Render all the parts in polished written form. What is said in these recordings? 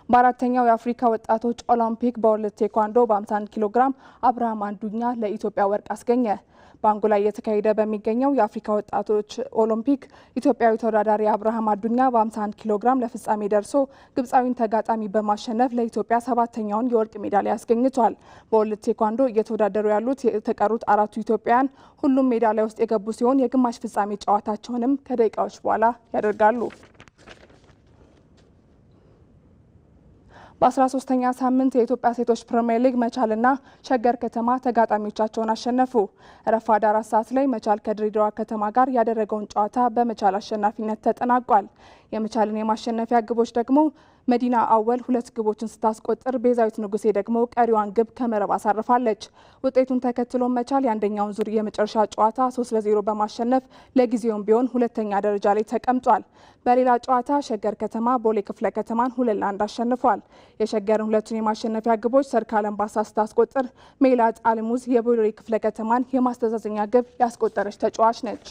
በአራተኛው የአፍሪካ ወጣቶች ኦሎምፒክ በወርልድ ቴኳንዶ በ51 ኪሎ ግራም አብርሃም አዱኛ ለኢትዮጵያ ወርቅ አስገኘ። በአንጎላ እየተካሄደ በሚገኘው የአፍሪካ ወጣቶች ኦሎምፒክ ኢትዮጵያዊ ተወዳዳሪ አብርሃም አዱኛ በ51 ኪሎ ግራም ለፍጻሜ ደርሶ ግብፃዊን ተጋጣሚ በማሸነፍ ለኢትዮጵያ 7ኛውን የወርቅ ሜዳሊያ አስገኝቷል። በወርልድ ቴኳንዶ እየተወዳደሩ ያሉት የተቀሩት አራቱ ኢትዮጵያውያን ሁሉም ሜዳሊያ ውስጥ የገቡ ሲሆን የግማሽ ፍጻሜ ጨዋታቸውንም ከደቂቃዎች በኋላ ያደርጋሉ። በ13ኛ ሳምንት የኢትዮጵያ ሴቶች ፕሪሚየር ሊግ መቻልና ሸገር ከተማ ተጋጣሚዎቻቸውን አሸነፉ። ረፋድ 4 ሰዓት ላይ መቻል ከድሬዳዋ ከተማ ጋር ያደረገውን ጨዋታ በመቻል አሸናፊነት ተጠናቋል። የመቻልን የማሸነፊያ ግቦች ደግሞ መዲና አወል 2 ግቦችን ስታስቆጥር ቤዛዊት ንጉሴ ደግሞ ቀሪዋን ግብ ከመረብ አሳርፋለች። ውጤቱን ተከትሎ መቻል የአንደኛውን ዙር የመጨረሻ ጨዋታ 3-0 በማሸነፍ ለጊዜውም ቢሆን ሁለተኛ ደረጃ ላይ ተቀምጧል። በሌላ ጨዋታ ሸገር ከተማ ቦሌ ክፍለ ከተማን 2-1 አሸንፏል። የሸገርን ሁለቱን የማሸነፊያ ግቦች ሰርካለም ባሳ ስታስቆጥር ሜላት አልሙዝ የቦሌ ክፍለ ከተማን የማስተዛዘኛ ግብ ያስቆጠረች ተጫዋች ነች።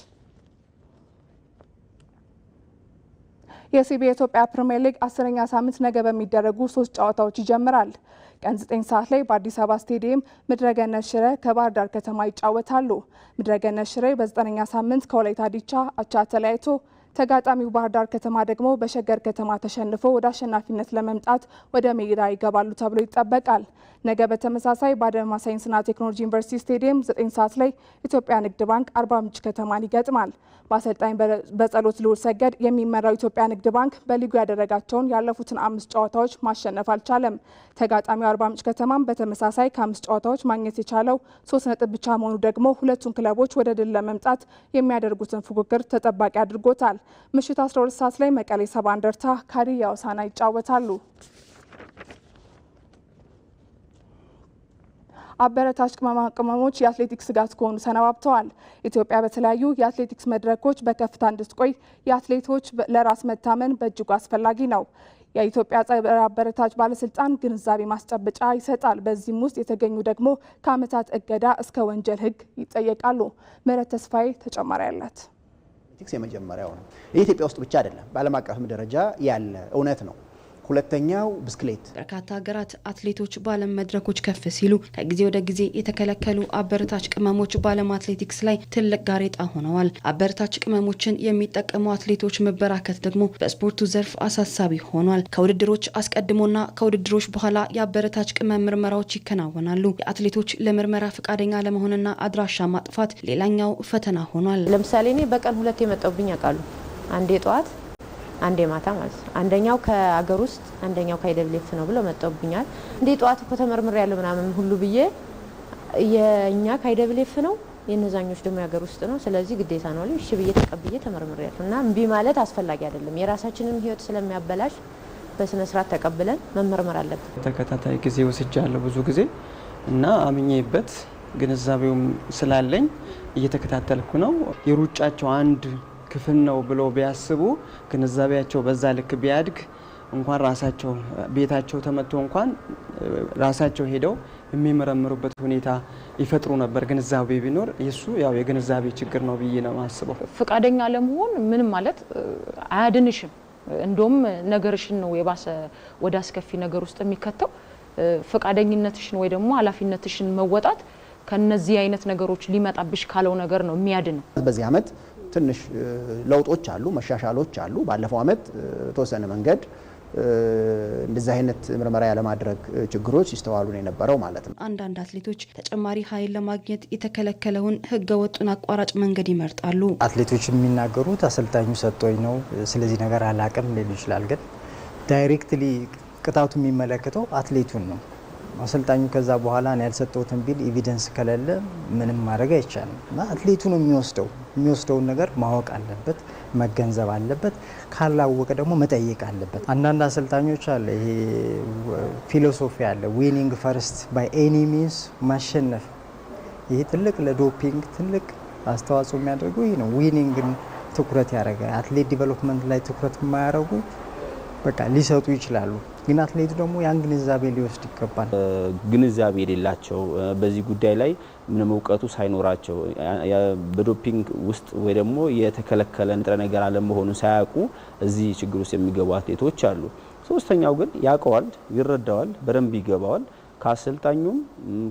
የሲቢ የኢትዮጵያ ፕሪሚየር ሊግ 10ኛ ሳምንት ነገ በሚደረጉ 3 ጨዋታዎች ይጀምራል። ቀን 9 ሰዓት ላይ በአዲስ አበባ ስቴዲየም ምድረገነት ሽረ ከባህር ዳር ከተማ ይጫወታሉ። ምድረገነት ሽረ በ9ኛ ሳምንት ከወላይታ ዲቻ አቻ ተለያይቶ ተጋጣሚው ባህር ዳር ከተማ ደግሞ በሸገር ከተማ ተሸንፎ ወደ አሸናፊነት ለመምጣት ወደ ሜዳ ይገባሉ ተብሎ ይጠበቃል። ነገ በተመሳሳይ በአዳማ ሳይንስና ቴክኖሎጂ ዩኒቨርሲቲ ስቴዲየም 9 ሰዓት ላይ ኢትዮጵያ ንግድ ባንክ አርባ ምንጭ ከተማን ይገጥማል። በአሰልጣኝ በጸሎት ልዑል ሰገድ የሚመራው ኢትዮጵያ ንግድ ባንክ በሊጉ ያደረጋቸውን ያለፉትን 5 ጨዋታዎች ማሸነፍ አልቻለም። ተጋጣሚው አርባ ምንጭ ከተማም በተመሳሳይ ከ5 ጨዋታዎች ማግኘት የቻለው 3 ነጥብ ብቻ መሆኑ ደግሞ ሁለቱን ክለቦች ወደ ድል ለመምጣት የሚያደርጉትን ፉክክር ተጠባቂ አድርጎታል። ምሽት 12 ሰዓት ላይ መቀሌ ሰባ እንደርታ ከሀዲያ ሆሳዕና ይጫወታሉ። አበረታች ቅመማ ቅመሞች የአትሌቲክስ ስጋት ከሆኑ ሰነባብተዋል። ኢትዮጵያ በተለያዩ የአትሌቲክስ መድረኮች በከፍታ እንድትቆይ የአትሌቶች ለራስ መታመን በእጅጉ አስፈላጊ ነው። የኢትዮጵያ ጸረ አበረታች ባለስልጣን ግንዛቤ ማስጨበጫ ይሰጣል። በዚህም ውስጥ የተገኙ ደግሞ ከዓመታት እገዳ እስከ ወንጀል ሕግ ይጠየቃሉ። ምህረት ተስፋዬ ተጨማሪ ያላት አትሌቲክስ የመጀመሪያው ነው። የኢትዮጵያ ውስጥ ብቻ አይደለም፣ በዓለም አቀፍም ደረጃ ያለ እውነት ነው። ሁለተኛው ብስክሌት። በርካታ ሀገራት አትሌቶች በዓለም መድረኮች ከፍ ሲሉ ከጊዜ ወደ ጊዜ የተከለከሉ አበረታች ቅመሞች በዓለም አትሌቲክስ ላይ ትልቅ ጋሬጣ ሆነዋል። አበረታች ቅመሞችን የሚጠቀሙ አትሌቶች መበራከት ደግሞ በስፖርቱ ዘርፍ አሳሳቢ ሆኗል። ከውድድሮች አስቀድሞና ከውድድሮች በኋላ የአበረታች ቅመም ምርመራዎች ይከናወናሉ። የአትሌቶች ለምርመራ ፈቃደኛ ለመሆንና አድራሻ ማጥፋት ሌላኛው ፈተና ሆኗል። ለምሳሌ እኔ በቀን 2 የመጣውብኝ ያውቃሉ። አንዴ ጠዋት አንዴ ማታ ማለት ነው። አንደኛው ከአገር ውስጥ አንደኛው ከአይደብሌፍ ነው ብለው መጣውብኛል። እንዴ ጠዋት እኮ ተመርምሬ ያለው ምናምን ሁሉ ብዬ የኛ ከአይደብሌፍ ነው የነዛኞች ደግሞ የአገር ውስጥ ነው። ስለዚህ ግዴታ ነው እሺ ብዬ ተቀብዬ ተመርምሬ ያለው እና እምቢ ማለት አስፈላጊ አይደለም። የራሳችንን ህይወት ስለሚያበላሽ በስነ ስርዓት ተቀብለን መመርመር አለብን። ተከታታይ ጊዜ ወስጃለሁ ብዙ ጊዜ እና አምኜበት ግንዛቤውም ስላለኝ እየተከታተልኩ ነው። የሩጫቸው አንድ ክፍል ነው ብሎ ቢያስቡ ግንዛቤያቸው በዛ ልክ ቢያድግ እንኳን ራሳቸው ቤታቸው ተመቶ እንኳን ራሳቸው ሄደው የሚመረምሩበት ሁኔታ ይፈጥሩ ነበር። ግንዛቤ ቢኖር የሱ ያው የግንዛቤ ችግር ነው ብዬ ነው ማስበው። ፈቃደኛ ለመሆን ምንም ማለት አያድንሽም። እንደውም ነገርሽን ነው የባሰ ወደ አስከፊ ነገር ውስጥ የሚከተው። ፈቃደኝነትሽን ወይ ደግሞ ኃላፊነትሽን መወጣት ከነዚህ አይነት ነገሮች ሊመጣብሽ ካለው ነገር ነው የሚያድነው። በዚህ አመት ትንሽ ለውጦች አሉ፣ መሻሻሎች አሉ። ባለፈው አመት ተወሰነ መንገድ እንደዚህ አይነት ምርመራ ያለማድረግ ችግሮች ይስተዋሉ ነው የነበረው ማለት ነው። አንዳንድ አትሌቶች ተጨማሪ ኃይል ለማግኘት የተከለከለውን ህገወጡን አቋራጭ መንገድ ይመርጣሉ። አትሌቶች የሚናገሩት አሰልጣኙ ሰጥቶኝ ነው ስለዚህ ነገር አላቅም ሊሉ ይችላል። ግን ዳይሬክትሊ ቅጣቱ የሚመለከተው አትሌቱን ነው። አሰልጣኙ ከዛ በኋላ ነው ያልሰጠውትን ቢል ኤቪደንስ ከሌለ ምንም ማድረግ አይቻልም። እና አትሌቱ ነው የሚወስደውን ነገር ማወቅ አለበት፣ መገንዘብ አለበት። ካላወቀ ደግሞ መጠየቅ አለበት። አንዳንድ አሰልጣኞች አለ ይሄ ፊሎሶፊ አለ፣ ዊኒንግ ፈርስት ባይ ኤኒ ሚንስ ማሸነፍ። ይሄ ትልቅ ለዶፒንግ ትልቅ አስተዋጽኦ የሚያደርገው ይሄ ነው። ዊኒንግን ትኩረት ያደርጋል። አትሌት ዲቨሎፕመንት ላይ ትኩረት የማያደርጉ በቃ ሊሰጡ ይችላሉ። ግን አትሌቱ ደግሞ ያን ግንዛቤ ሊወስድ ይገባል። ግንዛቤ የሌላቸው በዚህ ጉዳይ ላይ ምንም እውቀቱ ሳይኖራቸው በዶፒንግ ውስጥ ወይ ደግሞ የተከለከለ ንጥረ ነገር አለመሆኑን ሳያውቁ እዚህ ችግር ውስጥ የሚገቡ አትሌቶች አሉ። ሶስተኛው ግን ያውቀዋል፣ ይረዳዋል፣ በደንብ ይገባዋል። ከአሰልጣኙም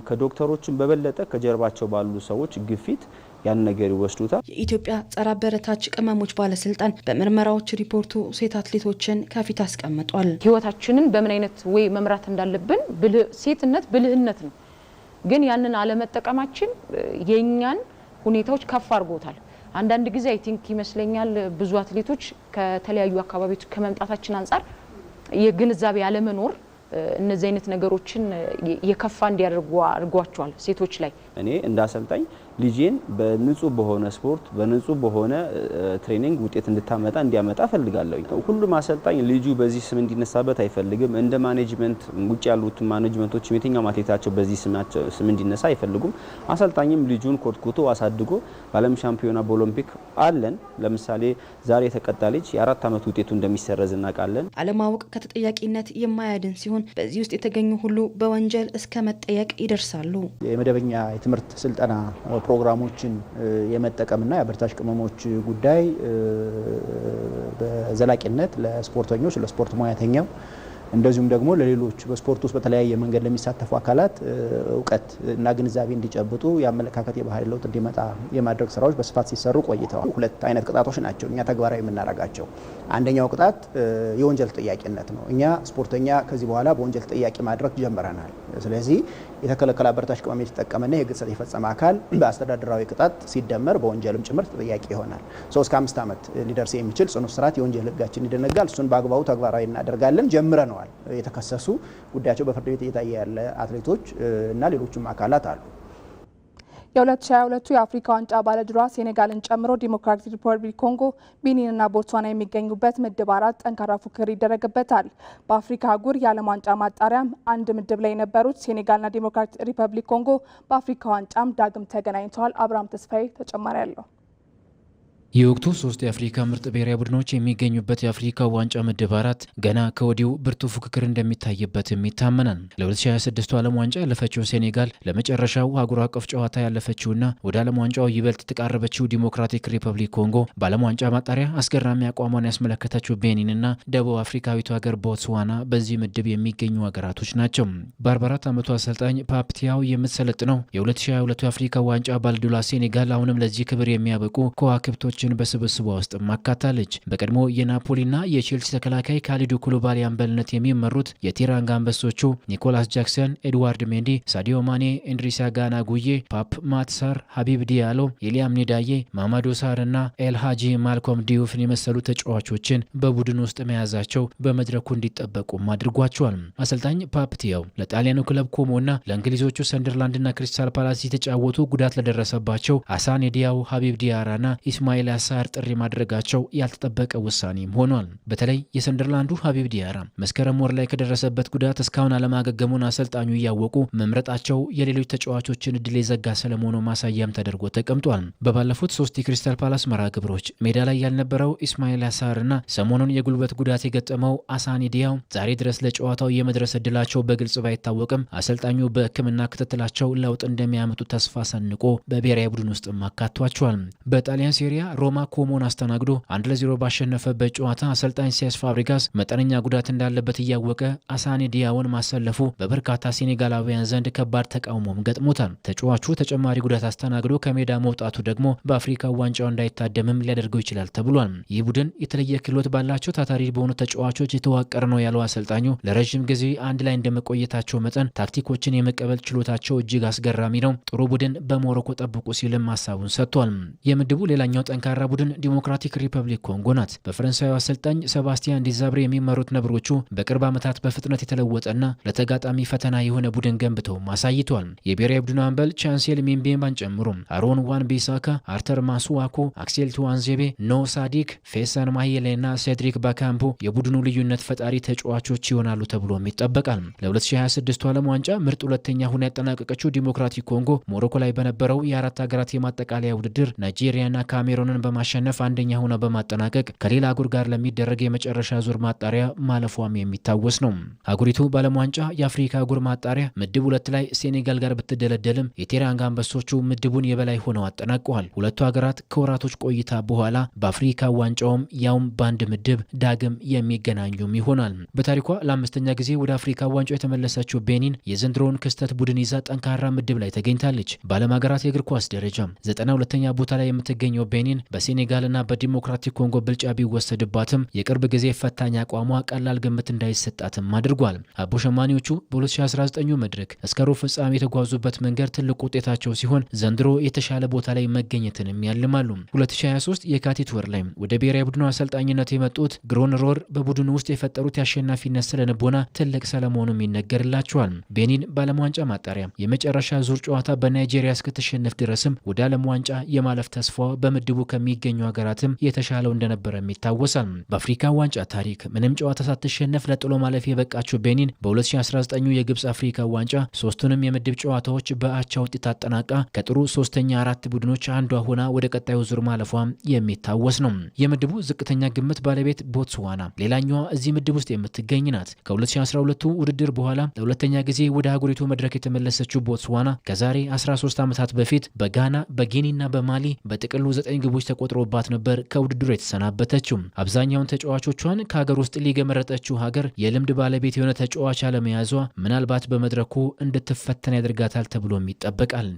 ከዶክተሮችም በበለጠ ከጀርባቸው ባሉ ሰዎች ግፊት ያን ነገር ይወስዱታል። የኢትዮጵያ ጸረ አበረታች ቅመሞች ባለስልጣን በምርመራዎች ሪፖርቱ ሴት አትሌቶችን ከፊት አስቀምጧል። ህይወታችንን በምን አይነት ወይ መምራት እንዳለብን ሴትነት ብልህነት ነው። ግን ያንን አለመጠቀማችን የኛን ሁኔታዎች ከፍ አድርጎታል። አንዳንድ ጊዜ አይ ቲንክ ይመስለኛል ብዙ አትሌቶች ከተለያዩ አካባቢዎች ከመምጣታችን አንፃር የግንዛቤ ያለመኖር እነዚህ አይነት ነገሮችን የከፋ እንዲያደርጉ አድርጓቸዋል ሴቶች ላይ። እኔ እንዳሰልጣኝ ልጄን በንጹህ በሆነ ስፖርት በንጹህ በሆነ ትሬኒንግ ውጤት እንዲያመጣ ፈልጋለሁ። ሁሉም አሰልጣኝ ልጁ በዚህ ስም እንዲነሳበት አይፈልግም። እንደ ማኔጅመንት ውጭ ያሉት ማኔጅመንቶች የትኛው አትሌታቸው በዚህ ስም እንዲነሳ አይፈልጉም። አሰልጣኝም ልጁን ኮትኩቶ አሳድጎ በዓለም ሻምፒዮና በኦሎምፒክ አለን። ለምሳሌ ዛሬ የተቀጣ ልጅ የ4 ዓመት ውጤቱ እንደሚሰረዝ እናውቃለን። አለማወቅ ከተጠያቂነት የማያድን ሲሆን በዚህ ውስጥ የተገኙ ሁሉ በወንጀል እስከ መጠየቅ ይደርሳሉ። የመደበኛ የትምህርት ስልጠና ፕሮግራሞችን የመጠቀምና የአበረታች ቅመሞች ጉዳይ በዘላቂነት ለስፖርተኞች ለስፖርት ሙያተኛው እንደዚሁም ደግሞ ለሌሎች በስፖርት ውስጥ በተለያየ መንገድ ለሚሳተፉ አካላት እውቀት እና ግንዛቤ እንዲጨብጡ የአመለካከት የባህሪ ለውጥ እንዲመጣ የማድረግ ስራዎች በስፋት ሲሰሩ ቆይተዋል። 2 አይነት ቅጣቶች ናቸው እኛ ተግባራዊ የምናደርጋቸው። አንደኛው ቅጣት የወንጀል ተጠያቂነት ነው። እኛ ስፖርተኛ ከዚህ በኋላ በወንጀል ተጠያቂ ማድረግ ጀምረናል። ስለዚህ የተከለከለ አበረታች ቅመም የተጠቀመና የሕግ ጥሰት የፈጸመ አካል በአስተዳደራዊ ቅጣት ሲደመር በወንጀልም ጭምር ተጠያቂ ይሆናል። 3 እስከ 5 ዓመት ሊደርስ የሚችል ጽኑ እስራት የወንጀል ሕጋችን ይደነጋል። እሱን በአግባቡ ተግባራዊ እናደርጋለን። ጀምረናል። የተከሰሱ ጉዳያቸው በፍርድ ቤት እየታየ ያለ አትሌቶች እና ሌሎችም አካላት አሉ። የ2022 የአፍሪካ ዋንጫ ባለድሏ ሴኔጋልን ጨምሮ ዲሞክራቲክ ሪፐብሊክ ኮንጎ፣ ቤኒንና ቦትስዋና የሚገኙበት ምድብ 4 ጠንካራ ፉክክር ይደረግበታል። በአፍሪካ አህጉር የዓለም ዋንጫ ማጣሪያም አንድ ምድብ ላይ የነበሩት ሴኔጋልና ዲሞክራቲክ ሪፐብሊክ ኮንጎ በአፍሪካ ዋንጫም ዳግም ተገናኝተዋል። አብርሃም ተስፋዬ ተጨማሪ አለው። የወቅቱ 3 የአፍሪካ ምርጥ ብሔራዊ ቡድኖች የሚገኙበት የአፍሪካ ዋንጫ ምድብ 4 ገና ከወዲሁ ብርቱ ፉክክር እንደሚታይበትም ይታመናል። ለ2026 ዓለም ዋንጫ ያለፈችው ሴኔጋል ለመጨረሻው አህጉር አቀፍ ጨዋታ ያለፈችውና ወደ ዓለም ዋንጫው ይበልጥ የተቃረበችው ዲሞክራቲክ ሪፐብሊክ ኮንጎ በዓለም ዋንጫ ማጣሪያ አስገራሚ አቋሟን ያስመለከተችው ቤኒንና ደቡብ አፍሪካዊቱ ሀገር ቦትስዋና በዚህ ምድብ የሚገኙ ሀገራቶች ናቸው። በ44 ዓመቱ አሰልጣኝ ፓፕቲያው የምትሰለጥነው የ2022 የአፍሪካ ዋንጫ ባለድሏ ሴኔጋል አሁንም ለዚህ ክብር የሚያበቁ ከዋክብቶች በስብስቧ ውስጥ ማካታለች። በቀድሞ የናፖሊና የቼልሲ ተከላካይ ካሊዱ ኩሉባሊ አምበልነት የሚመሩት የቴራንጋ አንበሶቹ ኒኮላስ ጃክሰን፣ ኤድዋርድ ሜንዲ፣ ሳዲዮ ማኔ፣ ኢድሪሳ ጋና ጉዬ፣ ፓፕ ማትሳር፣ ሀቢብ ዲያሎ፣ ኤሊያም ኒዳዬ፣ ማማዶ ሳር እና ኤልሃጂ ማልኮም ዲዩፍን የመሰሉ ተጫዋቾችን በቡድን ውስጥ መያዛቸው በመድረኩ እንዲጠበቁም አድርጓቸዋል። አሰልጣኝ ፓፕቲያው ለጣሊያኑ ክለብ ኮሞና ለእንግሊዞቹ ሰንደርላንድና ክሪስታል ፓላስ የተጫወቱ ጉዳት ለደረሰባቸው አሳኔ ዲያው፣ ሀቢብ ዲያራና ኢስማኤል ሳር ጥሪ ማድረጋቸው ያልተጠበቀ ውሳኔም ሆኗል። በተለይ የሰንደርላንዱ ሀቢብ ዲያራ መስከረም ወር ላይ ከደረሰበት ጉዳት እስካሁን አለማገገሙን አሰልጣኙ እያወቁ መምረጣቸው የሌሎች ተጫዋቾችን እድል የዘጋ ስለመሆኑ ማሳያም ተደርጎ ተቀምጧል። በባለፉት 3 የክሪስታል ፓላስ መርሃ ግብሮች ሜዳ ላይ ያልነበረው ኢስማኤል ሳርና ሰሞኑን የጉልበት ጉዳት የገጠመው አሳኒ ዲያው ዛሬ ድረስ ለጨዋታው የመድረስ እድላቸው በግልጽ ባይታወቅም አሰልጣኙ በሕክምና ክትትላቸው ለውጥ እንደሚያመጡ ተስፋ ሰንቆ በብሔራዊ ቡድን ውስጥ አካቷቸዋል። በጣሊያን ሴሪያ ሮማ ኮሞን አስተናግዶ 1-0 ባሸነፈበት ጨዋታ አሰልጣኝ ሴስ ፋብሪጋስ መጠነኛ ጉዳት እንዳለበት እያወቀ አሳኒ ዲያውን ማሰለፉ በበርካታ ሴኔጋላውያን ዘንድ ከባድ ተቃውሞም ገጥሞታል። ተጫዋቹ ተጨማሪ ጉዳት አስተናግዶ ከሜዳ መውጣቱ ደግሞ በአፍሪካ ዋንጫው እንዳይታደምም ሊያደርገው ይችላል ተብሏል። ይህ ቡድን የተለየ ክህሎት ባላቸው ታታሪ በሆኑ ተጫዋቾች የተዋቀረ ነው ያለው አሰልጣኙ ለረዥም ጊዜ አንድ ላይ እንደመቆየታቸው መጠን ታክቲኮችን የመቀበል ችሎታቸው እጅግ አስገራሚ ነው፣ ጥሩ ቡድን በሞሮኮ ጠብቁ ሲልም ሀሳቡን ሰጥቷል። የምድቡ ሌላኛው ጠንካራ ቡድን ዲሞክራቲክ ሪፐብሊክ ኮንጎ ናት። በፈረንሳዩ አሰልጣኝ ሰባስቲያን ዲዛብሬ የሚመሩት ነብሮቹ በቅርብ ዓመታት በፍጥነት የተለወጠና ለተጋጣሚ ፈተና የሆነ ቡድን ገንብተው አሳይቷል። የብሔራዊ ቡድኑ አምበል ቻንሴል ሚምቤምባን ጨምሮ አሮን ዋን ቢሳካ፣ አርተር ማሱዋኮ፣ አክሴል ቱዋንዜቤ፣ ኖ ሳዲክ፣ ፌሳን ማሂሌና ሴድሪክ ባካምፖ የቡድኑ ልዩነት ፈጣሪ ተጫዋቾች ይሆናሉ ተብሎም ይጠበቃል። ለ2026 ዓለም ዋንጫ ምርጥ ሁለተኛ ሆና ያጠናቀቀችው ዲሞክራቲክ ኮንጎ ሞሮኮ ላይ በነበረው የ4 ሀገራት የማጠቃለያ ውድድር ናይጄሪያና ካሜሩንን ዋንጫውን በማሸነፍ አንደኛ ሆና በማጠናቀቅ ከሌላ አህጉር ጋር ለሚደረግ የመጨረሻ ዙር ማጣሪያ ማለፏም የሚታወስ ነው። አህጉሪቱ በዓለም ዋንጫ የአፍሪካ አህጉር ማጣሪያ ምድብ 2 ላይ ሴኔጋል ጋር ብትደለደልም የቴራንጋ አንበሶቹ ምድቡን የበላይ ሆነው አጠናቀዋል። ሁለቱ ሀገራት ከወራቶች ቆይታ በኋላ በአፍሪካ ዋንጫውም ያውም በአንድ ምድብ ዳግም የሚገናኙም ይሆናል። በታሪኳ ለአምስተኛ ጊዜ ወደ አፍሪካ ዋንጫው የተመለሰችው ቤኒን የዘንድሮውን ክስተት ቡድን ይዛ ጠንካራ ምድብ ላይ ተገኝታለች። በዓለም ሀገራት የእግር ኳስ ደረጃ 92ኛ ቦታ ላይ የምትገኘው ቤኒን በሴኔጋልና በዲሞክራቲክ ኮንጎ ብልጫ ቢወሰድባትም የቅርብ ጊዜ ፈታኝ አቋሟ ቀላል ግምት እንዳይሰጣትም አድርጓል። አቦሸማኔዎቹ በ2019 መድረክ እስከ ሩብ ፍጻሜ የተጓዙበት መንገድ ትልቅ ውጤታቸው ሲሆን ዘንድሮ የተሻለ ቦታ ላይ መገኘትንም ያልማሉ። 2023 የካቲት ወር ላይ ወደ ብሔራዊ ቡድኑ አሰልጣኝነት የመጡት ግሮንሮር በቡድኑ ውስጥ የፈጠሩት የአሸናፊነት ስለንቦና ትልቅ ሰለመሆኑም ይነገርላቸዋል። ቤኒን በዓለም ዋንጫ ማጣሪያ የመጨረሻ ዙር ጨዋታ በናይጄሪያ እስክትሸነፍ ድረስም ወደ ዓለም ዋንጫ የማለፍ ተስፋ በምድቡ ከሚገኙ ሀገራትም የተሻለው እንደነበረም ይታወሳል። በአፍሪካ ዋንጫ ታሪክ ምንም ጨዋታ ሳትሸነፍ ለጥሎ ማለፍ የበቃችው ቤኒን በ2019 የግብፅ አፍሪካ ዋንጫ ሶስቱንም የምድብ ጨዋታዎች በአቻ ውጤት አጠናቃ ከጥሩ ሶስተኛ 4 ቡድኖች አንዷ ሆና ወደ ቀጣዩ ዙር ማለፏም የሚታወስ ነው። የምድቡ ዝቅተኛ ግምት ባለቤት ቦትስዋና ሌላኛዋ እዚህ ምድብ ውስጥ የምትገኝ ናት። ከ2012 ውድድር በኋላ ለሁለተኛ ጊዜ ወደ አህጉሪቱ መድረክ የተመለሰችው ቦትስዋና ከዛሬ 13 ዓመታት በፊት በጋና በጊኒና በማሊ በጥቅሉ 9 ግቦች ተቆጥሮባት ነበር ከውድድሩ የተሰናበተችው። አብዛኛውን ተጫዋቾቿን ከሀገር ውስጥ ሊግ የመረጠችው ሀገር የልምድ ባለቤት የሆነ ተጫዋች አለመያዟ ምናልባት በመድረኩ እንድትፈተን ያደርጋታል ተብሎም ይጠበቃል።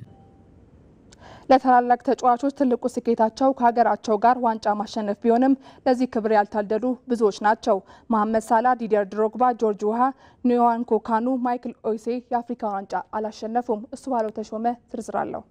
ለታላላቅ ተጫዋቾች ትልቁ ስኬታቸው ከሀገራቸው ጋር ዋንጫ ማሸነፍ ቢሆንም ለዚህ ክብር ያልታደሉ ብዙዎች ናቸው። መሐመድ ሳላ፣ ዲዲየር ድሮግባ፣ ጆርጅ ውሃ፣ ኒዋንኮ ካኑ፣ ማይክል ኦይሴ የአፍሪካ ዋንጫ አላሸነፉም። እሱ ባለው ተሾመ ዝርዝር አለው።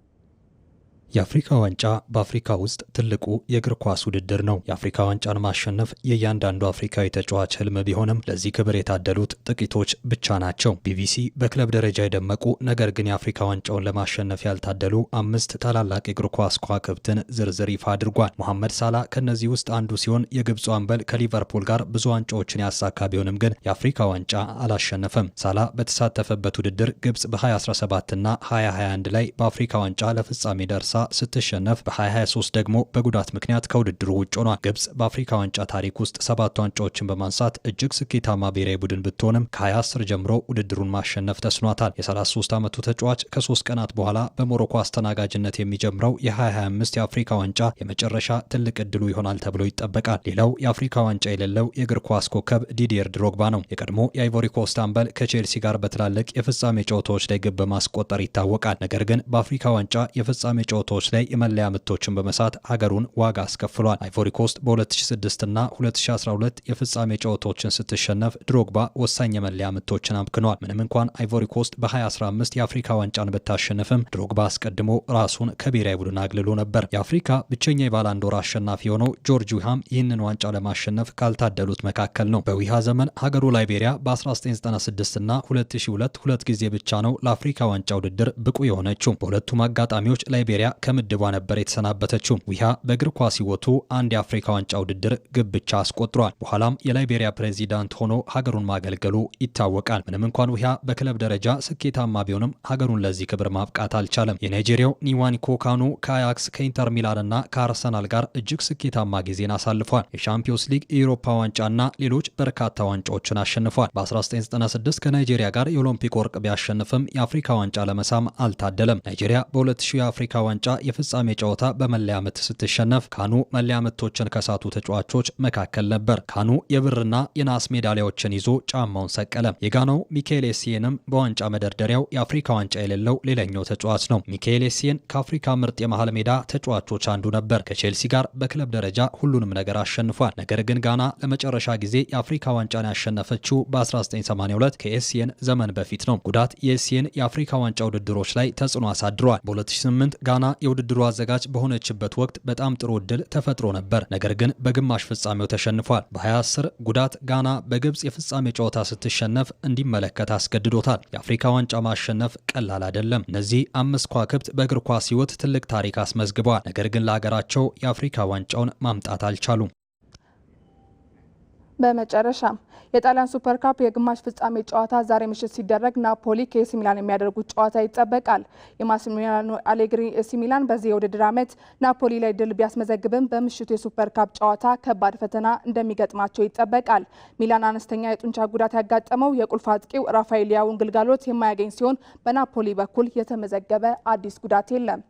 የአፍሪካ ዋንጫ በአፍሪካ ውስጥ ትልቁ የእግር ኳስ ውድድር ነው። የአፍሪካ ዋንጫን ማሸነፍ የእያንዳንዱ አፍሪካዊ ተጫዋች ህልም ቢሆንም ለዚህ ክብር የታደሉት ጥቂቶች ብቻ ናቸው። ቢቢሲ በክለብ ደረጃ የደመቁ ነገር ግን የአፍሪካ ዋንጫውን ለማሸነፍ ያልታደሉ 5 ታላላቅ የእግር ኳስ ከዋክብትን ዝርዝር ይፋ አድርጓል። መሐመድ ሳላ ከነዚህ ውስጥ አንዱ ሲሆን የግብፁ አምበል ከሊቨርፑል ጋር ብዙ ዋንጫዎችን ያሳካ ቢሆንም ግን የአፍሪካ ዋንጫ አላሸነፈም። ሳላ በተሳተፈበት ውድድር ግብፅ በ2017 እና 2021 ላይ በአፍሪካ ዋንጫ ለፍጻሜ ደርሳ ስትሸነፍ በ2023 ደግሞ በጉዳት ምክንያት ከውድድሩ ውጭ ሆኗል። ግብፅ በአፍሪካ ዋንጫ ታሪክ ውስጥ 7 ዋንጫዎችን በማንሳት እጅግ ስኬታማ ብሔራዊ ቡድን ብትሆንም ከ2010 ጀምሮ ውድድሩን ማሸነፍ ተስኗታል። የ33 ዓመቱ ተጫዋች ከ3 ቀናት በኋላ በሞሮኮ አስተናጋጅነት የሚጀምረው የ2025 የአፍሪካ ዋንጫ የመጨረሻ ትልቅ እድሉ ይሆናል ተብሎ ይጠበቃል። ሌላው የአፍሪካ ዋንጫ የሌለው የእግር ኳስ ኮከብ ዲዲየር ድሮግባ ነው። የቀድሞ የአይቮሪ ኮስት አምበል ከቼልሲ ጋር በትላልቅ የፍጻሜ ጨዋታዎች ላይ ግብ በማስቆጠር ይታወቃል። ነገር ግን በአፍሪካ ዋንጫ የፍጻሜ ጨዋታዎች ላይ የመለያ ምቶችን በመሳት ሀገሩን ዋጋ አስከፍሏል። አይቮሪ ኮስት በ2006 እና 2012 የፍጻሜ ጨዋታዎችን ስትሸነፍ ድሮግባ ወሳኝ የመለያ ምቶችን አምክኗል። ምንም እንኳን አይቮሪ ኮስት በ2015 የአፍሪካ ዋንጫን ብታሸንፍም ድሮግባ አስቀድሞ ራሱን ከብሔራዊ ቡድን አግልሎ ነበር። የአፍሪካ ብቸኛ የባላንዶር አሸናፊ የሆነው ጆርጅ ዊሃም ይህንን ዋንጫ ለማሸነፍ ካልታደሉት መካከል ነው። በዊሃ ዘመን ሀገሩ ላይቤሪያ በ1996 እና 2002 ሁለት ጊዜ ብቻ ነው ለአፍሪካ ዋንጫ ውድድር ብቁ የሆነችው። በሁለቱም አጋጣሚዎች ላይቤሪያ ከምድቧ ነበር የተሰናበተችው። ዊሃ በእግር ኳስ ሕይወቱ አንድ የአፍሪካ ዋንጫ ውድድር ግብ ብቻ አስቆጥሯል። በኋላም የላይቤሪያ ፕሬዚዳንት ሆኖ ሀገሩን ማገልገሉ ይታወቃል። ምንም እንኳን ዊሃ በክለብ ደረጃ ስኬታማ ቢሆንም ሀገሩን ለዚህ ክብር ማብቃት አልቻለም። የናይጄሪያው ኒዋንኮ ካኑ ከአያክስ ከኢንተር ሚላን እና ከአርሰናል ጋር እጅግ ስኬታማ ጊዜን አሳልፏል። የሻምፒዮንስ ሊግ፣ የአውሮፓ ዋንጫና ሌሎች በርካታ ዋንጫዎችን አሸንፏል። በ1996 ከናይጄሪያ ጋር የኦሎምፒክ ወርቅ ቢያሸንፍም የአፍሪካ ዋንጫ ለመሳም አልታደለም። ናይጄሪያ በ2000 የአፍሪካ ዋንጫ የፍጻሜ ጨዋታ በመለያ ምት ስትሸነፍ ካኑ መለያ ምቶችን ከሳቱ ተጫዋቾች መካከል ነበር። ካኑ የብርና የናስ ሜዳሊያዎችን ይዞ ጫማውን ሰቀለ። የጋናው ሚካኤል ኤሲየንም በዋንጫ መደርደሪያው የአፍሪካ ዋንጫ የሌለው ሌላኛው ተጫዋች ነው። ሚካኤል ኤሲየን ከአፍሪካ ምርጥ የመሃል ሜዳ ተጫዋቾች አንዱ ነበር። ከቼልሲ ጋር በክለብ ደረጃ ሁሉንም ነገር አሸንፏል። ነገር ግን ጋና ለመጨረሻ ጊዜ የአፍሪካ ዋንጫን ያሸነፈችው በ1982 ከኤሲየን ዘመን በፊት ነው። ጉዳት የኤሲየን የአፍሪካ ዋንጫ ውድድሮች ላይ ተጽዕኖ አሳድሯል። በ2008 ጋና የውድድሩ አዘጋጅ በሆነችበት ወቅት በጣም ጥሩ እድል ተፈጥሮ ነበር። ነገር ግን በግማሽ ፍጻሜው ተሸንፏል። በ2010 ጉዳት ጋና በግብፅ የፍጻሜ ጨዋታ ስትሸነፍ እንዲመለከት አስገድዶታል። የአፍሪካ ዋንጫ ማሸነፍ ቀላል አይደለም። እነዚህ 5 ከዋክብት በእግር ኳስ ሕይወት ትልቅ ታሪክ አስመዝግበዋል። ነገር ግን ለሀገራቸው የአፍሪካ ዋንጫውን ማምጣት አልቻሉም። በመጨረሻም የጣሊያን ሱፐር ካፕ የግማሽ ፍጻሜ ጨዋታ ዛሬ ምሽት ሲደረግ ናፖሊ ከኤሲ ሚላን የሚያደርጉት ጨዋታ ይጠበቃል። የማሲሚሊያኖ አሌግሪ ኤሲ ሚላን በዚህ የውድድር ዓመት ናፖሊ ላይ ድል ቢያስመዘግብም በምሽቱ የሱፐር ካፕ ጨዋታ ከባድ ፈተና እንደሚገጥማቸው ይጠበቃል። ሚላን አነስተኛ የጡንቻ ጉዳት ያጋጠመው የቁልፍ አጥቂው ራፋኤል ሊያውን ግልጋሎት የማያገኝ ሲሆን በናፖሊ በኩል የተመዘገበ አዲስ ጉዳት የለም።